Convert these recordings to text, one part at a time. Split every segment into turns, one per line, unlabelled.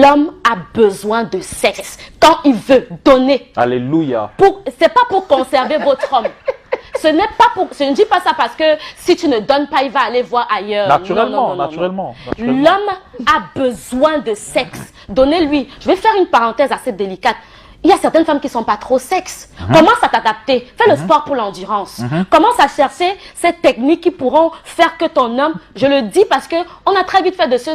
L'homme a besoin de sexe quand il veut donner.
Alléluia.
C'est pas pour conserver votre homme. Ce n'est pas pour. Je ne dis pas ça parce que si tu ne donnes pas, il va aller voir ailleurs.
Naturellement, naturellement.
L'homme a besoin de sexe. Donnez-lui. Je vais faire une parenthèse assez délicate. Il y a certaines femmes qui ne sont pas trop sexe. Commence à t'adapter. Fais le sport pour l'endurance. Commence à chercher ces techniques qui pourront faire que ton homme, je le dis parce qu'on a très vite fait de se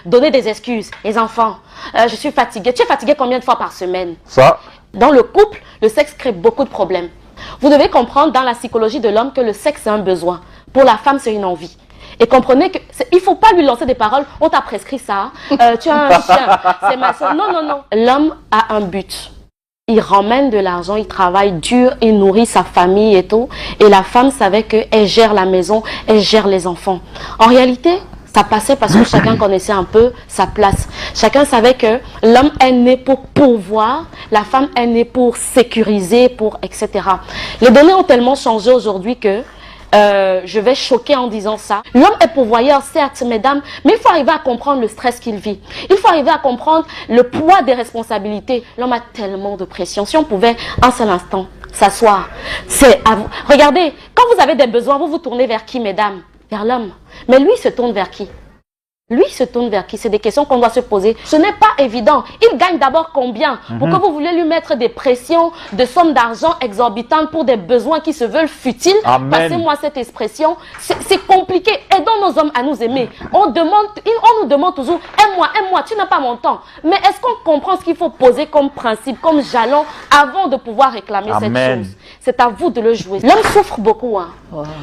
donner des excuses. Les enfants, je suis fatiguée. Tu es fatigué combien de fois par semaine?
Ça.
Dans le couple, le sexe crée beaucoup de problèmes. Vous devez comprendre dans la psychologie de l'homme que le sexe c'est un besoin. Pour la femme, c'est une envie. Et comprenez qu'il ne faut pas lui lancer des paroles. On t'a prescrit ça. Tu as un chien. C'est ma soeur. Non, non, non. L'homme a un but. Il ramène de l'argent, il travaille dur, il nourrit sa famille et tout. Et la femme savait qu'elle gère la maison, elle gère les enfants. En réalité, ça passait parce que chacun connaissait un peu sa place. Chacun savait que l'homme est né pour pourvoir, la femme est née pour sécuriser, pour etc. Les données ont tellement changé aujourd'hui que je vais choquer en disant ça. L'homme est pourvoyeur, certes, mesdames, mais il faut arriver à comprendre le stress qu'il vit. Il faut arriver à comprendre le poids des responsabilités. L'homme a tellement de pression. Si on pouvait un seul instant s'asseoir, c'est à vous. Regardez, quand vous avez des besoins, vous vous tournez vers qui, mesdames? Vers l'homme. Mais lui, il se tourne vers qui? Lui se tourne vers qui? C'est des questions qu'on doit se poser. Ce n'est pas évident. Il gagne d'abord combien? Pourquoi vous voulez lui mettre des pressions, de sommes d'argent exorbitantes pour des besoins qui se veulent futiles? Passez-moi cette expression. C'est compliqué. Aidons nos hommes à nous aimer. On nous demande toujours, aime-moi, tu n'as pas mon temps. Mais est-ce qu'on comprend ce qu'il faut poser comme principe, comme jalon, avant de pouvoir réclamer cette chose? C'est à vous de le jouer. L'homme souffre beaucoup. Hein.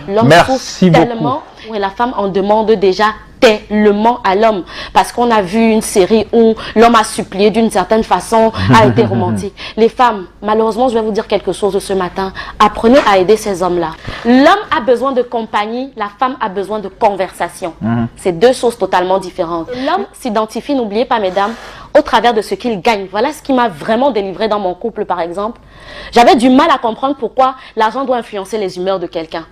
L'homme souffre tellement. Et la femme en demande déjà tellement à l'homme, parce qu'on a vu une série où l'homme a supplié d'une certaine façon, a été romantique. Les femmes, malheureusement, je vais vous dire quelque chose ce matin, apprenez à aider ces hommes-là. L'homme a besoin de compagnie, la femme a besoin de conversation. C'est deux choses totalement différentes. L'homme s'identifie, n'oubliez pas mesdames, au travers de ce qu'il gagne. Voilà ce qui m'a vraiment délivré dans mon couple par exemple. J'avais du mal à comprendre pourquoi l'argent doit influencer les humeurs de quelqu'un.